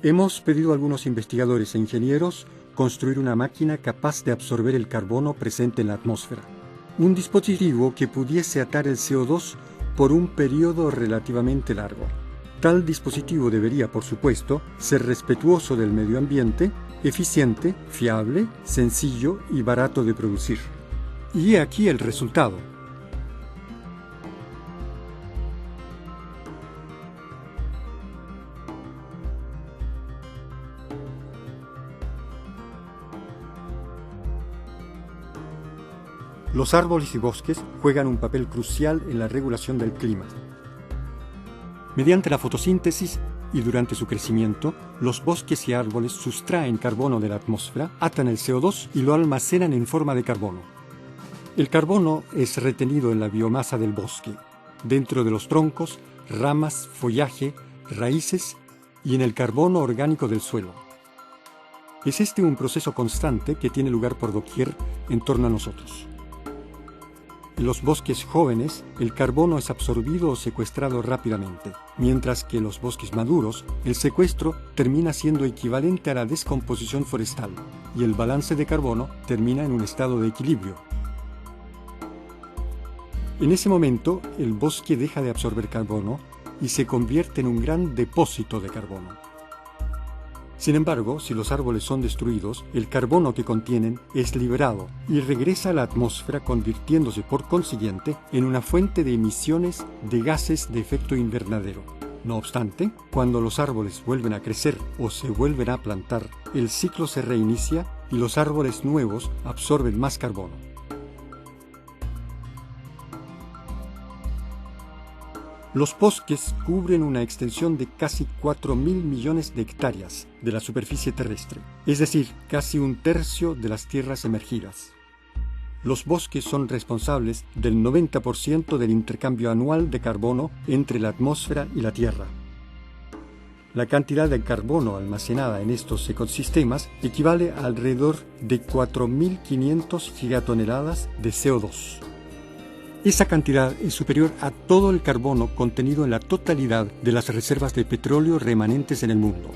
Hemos pedido a algunos investigadores e ingenieros construir una máquina capaz de absorber el carbono presente en la atmósfera. Un dispositivo que pudiese atar el CO2 por un periodo relativamente largo. Tal dispositivo debería, por supuesto, ser respetuoso del medio ambiente, eficiente, fiable, sencillo y barato de producir. Y aquí el resultado. Los árboles y bosques juegan un papel crucial en la regulación del clima. Mediante la fotosíntesis y durante su crecimiento, los bosques y árboles sustraen carbono de la atmósfera, atan el CO2 y lo almacenan en forma de carbono. El carbono es retenido en la biomasa del bosque, dentro de los troncos, ramas, follaje, raíces y en el carbono orgánico del suelo. Es este un proceso constante que tiene lugar por doquier en torno a nosotros. En los bosques jóvenes, el carbono es absorbido o secuestrado rápidamente, mientras que en los bosques maduros, el secuestro termina siendo equivalente a la descomposición forestal y el balance de carbono termina en un estado de equilibrio. En ese momento, el bosque deja de absorber carbono y se convierte en un gran depósito de carbono. Sin embargo, si los árboles son destruidos, el carbono que contienen es liberado y regresa a la atmósfera, convirtiéndose por consiguiente en una fuente de emisiones de gases de efecto invernadero. No obstante, cuando los árboles vuelven a crecer o se vuelven a plantar, el ciclo se reinicia y los árboles nuevos absorben más carbono. Los bosques cubren una extensión de casi 4.000 millones de hectáreas de la superficie terrestre, es decir, casi un tercio de las tierras emergidas. Los bosques son responsables del 90% del intercambio anual de carbono entre la atmósfera y la Tierra. La cantidad de carbono almacenada en estos ecosistemas equivale a alrededor de 4.500 gigatoneladas de CO2. Esa cantidad es superior a todo el carbono contenido en la totalidad de las reservas de petróleo remanentes en el mundo,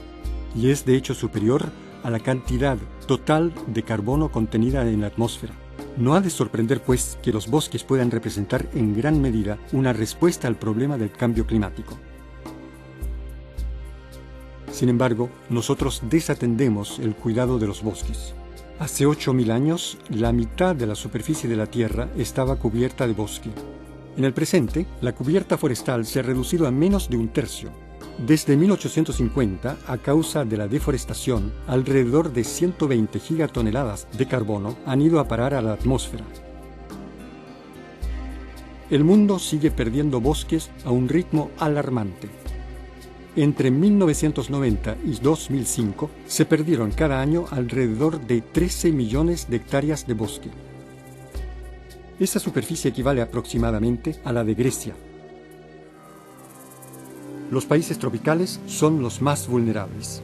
y es de hecho superior a la cantidad total de carbono contenida en la atmósfera. No ha de sorprender, pues, que los bosques puedan representar en gran medida una respuesta al problema del cambio climático. Sin embargo, nosotros desatendemos el cuidado de los bosques. Hace 8.000 años, la mitad de la superficie de la Tierra estaba cubierta de bosque. En el presente, la cubierta forestal se ha reducido a menos de un tercio. Desde 1850, a causa de la deforestación, alrededor de 120 gigatoneladas de carbono han ido a parar a la atmósfera. El mundo sigue perdiendo bosques a un ritmo alarmante. Entre 1990 y 2005 se perdieron cada año alrededor de 13 millones de hectáreas de bosque. Esta superficie equivale aproximadamente a la de Grecia. Los países tropicales son los más vulnerables.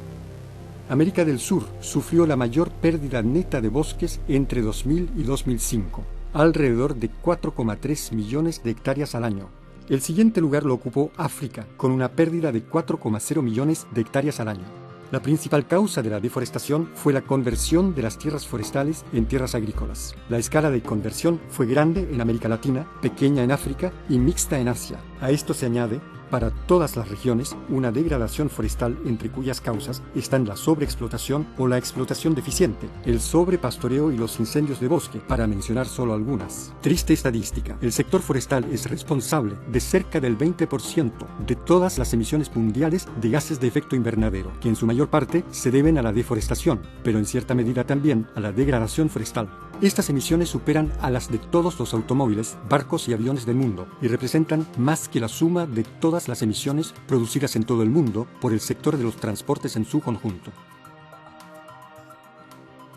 América del Sur sufrió la mayor pérdida neta de bosques entre 2000 y 2005, alrededor de 4,3 millones de hectáreas al año. El siguiente lugar lo ocupó África, con una pérdida de 4,0 millones de hectáreas al año. La principal causa de la deforestación fue la conversión de las tierras forestales en tierras agrícolas. La escala de conversión fue grande en América Latina, pequeña en África y mixta en Asia. A esto se añade, para todas las regiones, una degradación forestal entre cuyas causas están la sobreexplotación o la explotación deficiente, el sobrepastoreo y los incendios de bosque, para mencionar solo algunas. Triste estadística, el sector forestal es responsable de cerca del 20% de todas las emisiones mundiales de gases de efecto invernadero, que en su mayor parte se deben a la deforestación, pero en cierta medida también a la degradación forestal. Estas emisiones superan a las de todos los automóviles, barcos y aviones del mundo y representan más que la suma de todas las emisiones producidas en todo el mundo por el sector de los transportes en su conjunto.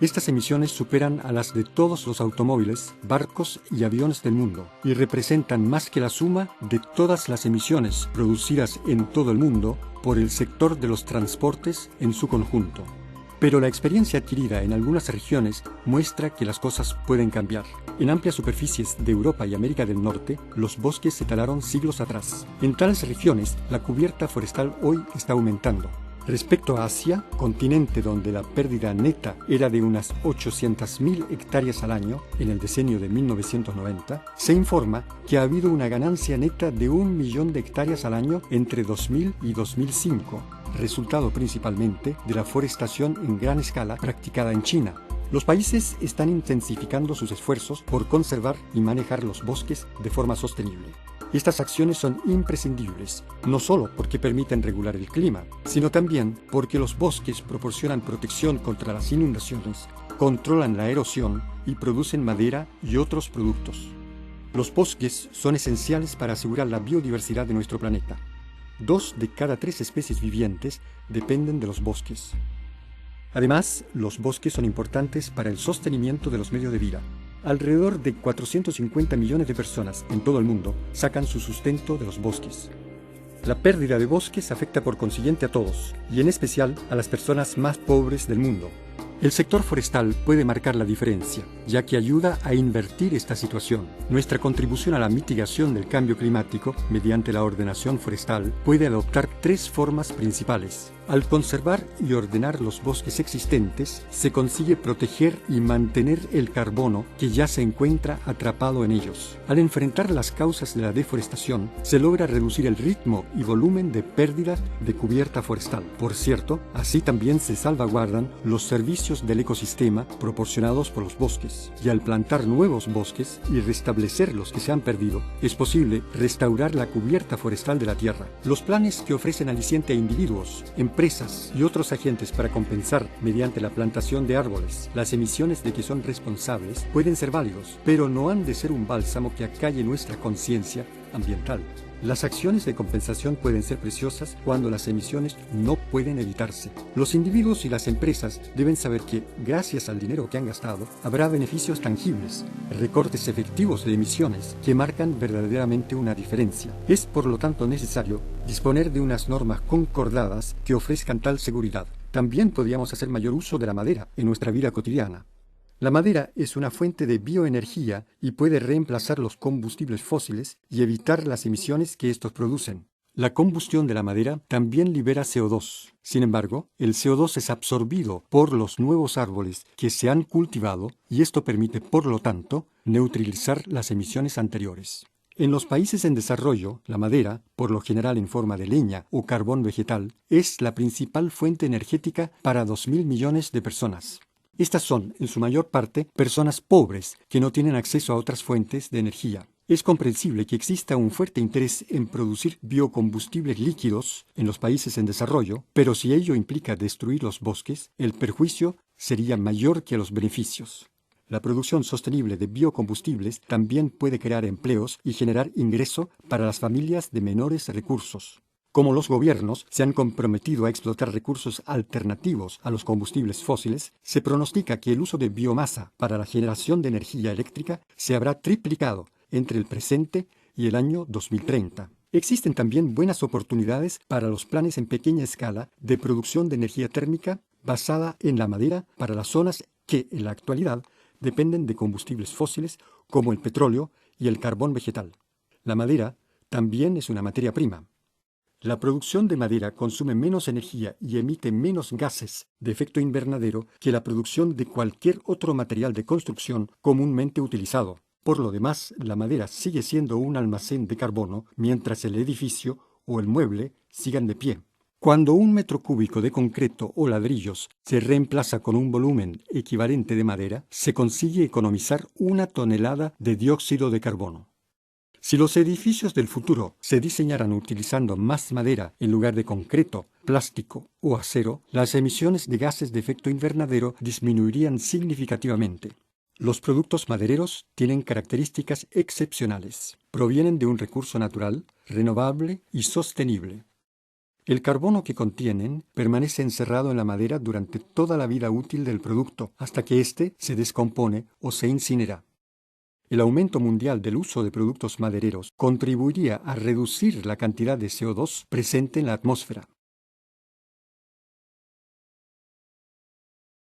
Estas emisiones superan a las de todos los automóviles, barcos y aviones del mundo y representan más que la suma de todas las emisiones producidas en todo el mundo por el sector de los transportes en su conjunto. Pero la experiencia adquirida en algunas regiones muestra que las cosas pueden cambiar. En amplias superficies de Europa y América del Norte, los bosques se talaron siglos atrás. En tales regiones, la cubierta forestal hoy está aumentando. Respecto a Asia, continente donde la pérdida neta era de unas 800.000 hectáreas al año en el decenio de 1990, se informa que ha habido una ganancia neta de 1 millón de hectáreas al año entre 2000 y 2005, resultado principalmente de la forestación en gran escala practicada en China. Los países están intensificando sus esfuerzos por conservar y manejar los bosques de forma sostenible. Estas acciones son imprescindibles, no solo porque permiten regular el clima, sino también porque los bosques proporcionan protección contra las inundaciones, controlan la erosión y producen madera y otros productos. Los bosques son esenciales para asegurar la biodiversidad de nuestro planeta. 2 de cada 3 especies vivientes dependen de los bosques. Además, los bosques son importantes para el sostenimiento de los medios de vida. Alrededor de 450 millones de personas en todo el mundo sacan su sustento de los bosques. La pérdida de bosques afecta por consiguiente a todos, y en especial a las personas más pobres del mundo. El sector forestal puede marcar la diferencia, ya que ayuda a invertir esta situación. Nuestra contribución a la mitigación del cambio climático, mediante la ordenación forestal, puede adoptar 3 formas principales. Al conservar y ordenar los bosques existentes, se consigue proteger y mantener el carbono que ya se encuentra atrapado en ellos. Al enfrentar las causas de la deforestación, se logra reducir el ritmo y volumen de pérdida de cubierta forestal. Por cierto, así también se salvaguardan los servicios del ecosistema proporcionados por los bosques. Y al plantar nuevos bosques y restablecer los que se han perdido, es posible restaurar la cubierta forestal de la tierra. Los planes que ofrecen aliciente a individuos, empresas y otros agentes para compensar mediante la plantación de árboles las emisiones de que son responsables pueden ser válidos, pero no han de ser un bálsamo que acalle nuestra conciencia ambiental. Las acciones de compensación pueden ser preciosas cuando las emisiones no pueden evitarse. Los individuos y las empresas deben saber que, gracias al dinero que han gastado, habrá beneficios tangibles, recortes efectivos de emisiones que marcan verdaderamente una diferencia. Es por lo tanto necesario disponer de unas normas concordadas que ofrezcan tal seguridad. También podríamos hacer mayor uso de la madera en nuestra vida cotidiana. La madera es una fuente de bioenergía y puede reemplazar los combustibles fósiles y evitar las emisiones que estos producen. La combustión de la madera también libera CO2. Sin embargo, el CO2 es absorbido por los nuevos árboles que se han cultivado y esto permite, por lo tanto, neutralizar las emisiones anteriores. En los países en desarrollo, la madera, por lo general en forma de leña o carbón vegetal, es la principal fuente energética para 2.000 millones de personas. Estas son, en su mayor parte, personas pobres que no tienen acceso a otras fuentes de energía. Es comprensible que exista un fuerte interés en producir biocombustibles líquidos en los países en desarrollo, pero si ello implica destruir los bosques, el perjuicio sería mayor que los beneficios. La producción sostenible de biocombustibles también puede crear empleos y generar ingreso para las familias de menores recursos. Como los gobiernos se han comprometido a explotar recursos alternativos a los combustibles fósiles, se pronostica que el uso de biomasa para la generación de energía eléctrica se habrá triplicado entre el presente y el año 2030. Existen también buenas oportunidades para los planes en pequeña escala de producción de energía térmica basada en la madera para las zonas que, en la actualidad, dependen de combustibles fósiles como el petróleo y el carbón vegetal. La madera también es una materia prima. La producción de madera consume menos energía y emite menos gases de efecto invernadero que la producción de cualquier otro material de construcción comúnmente utilizado. Por lo demás, la madera sigue siendo un almacén de carbono mientras el edificio o el mueble sigan de pie. Cuando un metro cúbico de concreto o ladrillos se reemplaza con un volumen equivalente de madera, se consigue economizar 1 tonelada de dióxido de carbono. Si los edificios del futuro se diseñaran utilizando más madera en lugar de concreto, plástico o acero, las emisiones de gases de efecto invernadero disminuirían significativamente. Los productos madereros tienen características excepcionales. Provienen de un recurso natural, renovable y sostenible. El carbono que contienen permanece encerrado en la madera durante toda la vida útil del producto, hasta que éste se descompone o se incinera. El aumento mundial del uso de productos madereros contribuiría a reducir la cantidad de CO2 presente en la atmósfera.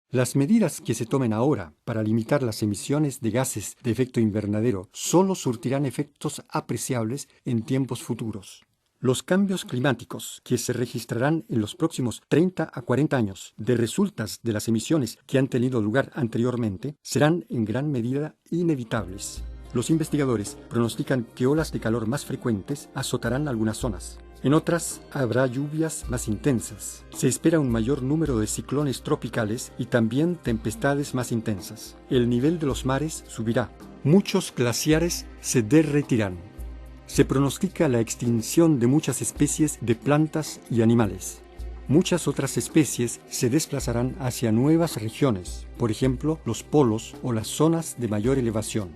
Las medidas que se tomen ahora para limitar las emisiones de gases de efecto invernadero solo surtirán efectos apreciables en tiempos futuros. Los cambios climáticos que se registrarán en los próximos 30 a 40 años de resultas de las emisiones que han tenido lugar anteriormente serán en gran medida inevitables. Los investigadores pronostican que olas de calor más frecuentes azotarán algunas zonas. En otras habrá lluvias más intensas. Se espera un mayor número de ciclones tropicales y también tempestades más intensas. El nivel de los mares subirá. Muchos glaciares se derretirán. Se pronostica la extinción de muchas especies de plantas y animales. Muchas otras especies se desplazarán hacia nuevas regiones, por ejemplo, los polos o las zonas de mayor elevación.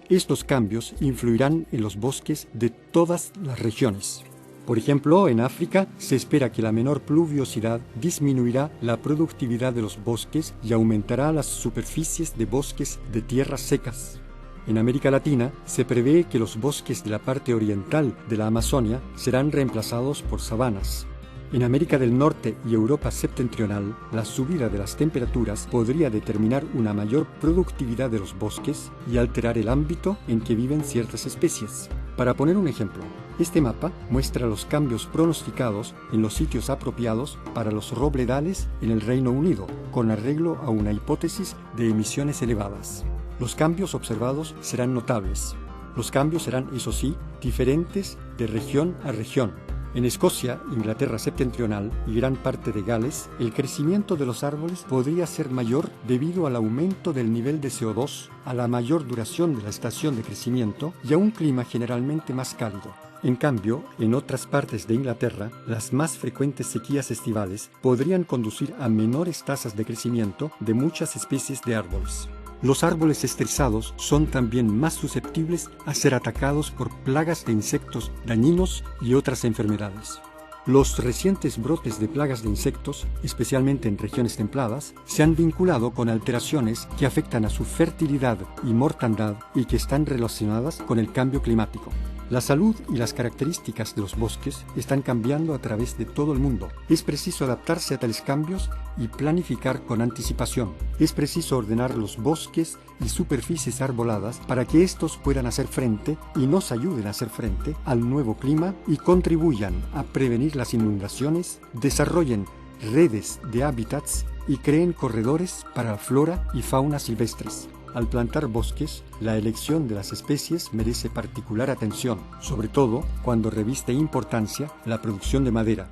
Estos cambios influirán en los bosques de todas las regiones. Por ejemplo, en África se espera que la menor pluviosidad disminuirá la productividad de los bosques y aumentará las superficies de bosques de tierras secas. En América Latina se prevé que los bosques de la parte oriental de la Amazonia serán reemplazados por sabanas. En América del Norte y Europa septentrional, la subida de las temperaturas podría determinar una mayor productividad de los bosques y alterar el ámbito en que viven ciertas especies. Para poner un ejemplo, este mapa muestra los cambios pronosticados en los sitios apropiados para los robledales en el Reino Unido, con arreglo a una hipótesis de emisiones elevadas. Los cambios observados serán notables. Los cambios serán, eso sí, diferentes de región a región. En Escocia, Inglaterra septentrional y gran parte de Gales, el crecimiento de los árboles podría ser mayor debido al aumento del nivel de CO2, a la mayor duración de la estación de crecimiento y a un clima generalmente más cálido. En cambio, en otras partes de Inglaterra, las más frecuentes sequías estivales podrían conducir a menores tasas de crecimiento de muchas especies de árboles. Los árboles estresados son también más susceptibles a ser atacados por plagas de insectos dañinos y otras enfermedades. Los recientes brotes de plagas de insectos, especialmente en regiones templadas, se han vinculado con alteraciones que afectan a su fertilidad y mortandad y que están relacionadas con el cambio climático. La salud y las características de los bosques están cambiando a través de todo el mundo. Es preciso adaptarse a tales cambios y planificar con anticipación. Es preciso ordenar los bosques y superficies arboladas para que estos puedan hacer frente y nos ayuden a hacer frente al nuevo clima y contribuyan a prevenir las inundaciones, desarrollen redes de hábitats y creen corredores para flora y fauna silvestres. Al plantar bosques, la elección de las especies merece particular atención, sobre todo cuando reviste importancia la producción de madera.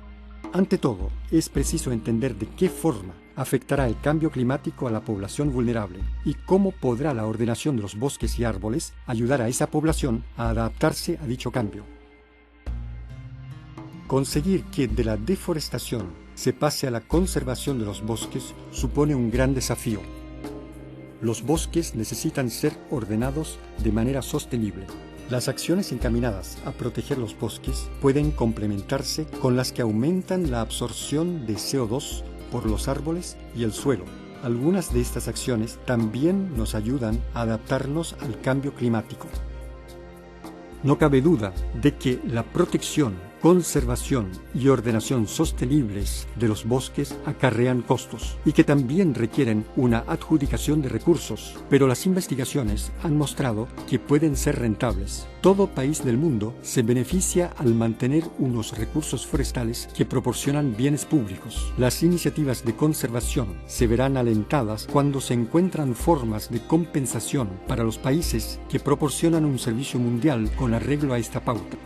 Ante todo, es preciso entender de qué forma afectará el cambio climático a la población vulnerable y cómo podrá la ordenación de los bosques y árboles ayudar a esa población a adaptarse a dicho cambio. Conseguir que de la deforestación se pase a la conservación de los bosques supone un gran desafío. Los bosques necesitan ser ordenados de manera sostenible. Las acciones encaminadas a proteger los bosques pueden complementarse con las que aumentan la absorción de CO2 por los árboles y el suelo. Algunas de estas acciones también nos ayudan a adaptarnos al cambio climático. No cabe duda de que la protección, conservación y ordenación sostenibles de los bosques acarrean costos y que también requieren una adjudicación de recursos, pero las investigaciones han mostrado que pueden ser rentables. Todo país del mundo se beneficia al mantener unos recursos forestales que proporcionan bienes públicos. Las iniciativas de conservación se verán alentadas cuando se encuentran formas de compensación para los países que proporcionan un servicio mundial con arreglo a esta pauta.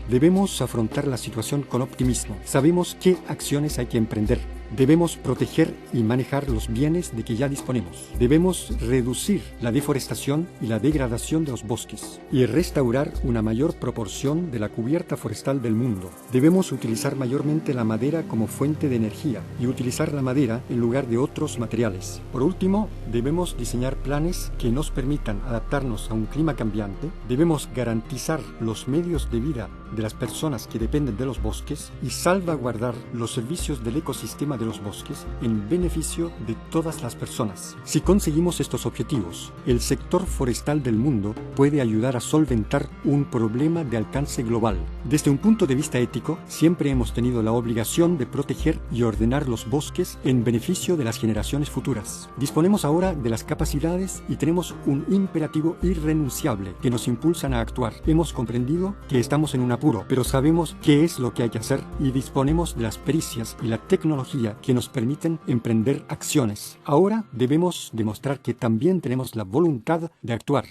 Debemos afrontar la situación con optimismo. Sabemos qué acciones hay que emprender. Debemos proteger y manejar los bienes de que ya disponemos. Debemos reducir la deforestación y la degradación de los bosques y restaurar una mayor proporción de la cubierta forestal del mundo. Debemos utilizar mayormente la madera como fuente de energía y utilizar la madera en lugar de otros materiales. Por último, debemos diseñar planes que nos permitan adaptarnos a un clima cambiante. Debemos garantizar los medios de vida de las personas que dependen de los bosques y salvaguardar los servicios del ecosistema de los bosques en beneficio de todas las personas. Si conseguimos estos objetivos, el sector forestal del mundo puede ayudar a solventar un problema de alcance global. Desde un punto de vista ético, siempre hemos tenido la obligación de proteger y ordenar los bosques en beneficio de las generaciones futuras. Disponemos ahora de las capacidades y tenemos un imperativo irrenunciable que nos impulsan a actuar. Hemos comprendido que estamos en una apuro, pero sabemos qué es lo que hay que hacer y disponemos de las pericias y la tecnología que nos permiten emprender acciones. Ahora debemos demostrar que también tenemos la voluntad de actuar.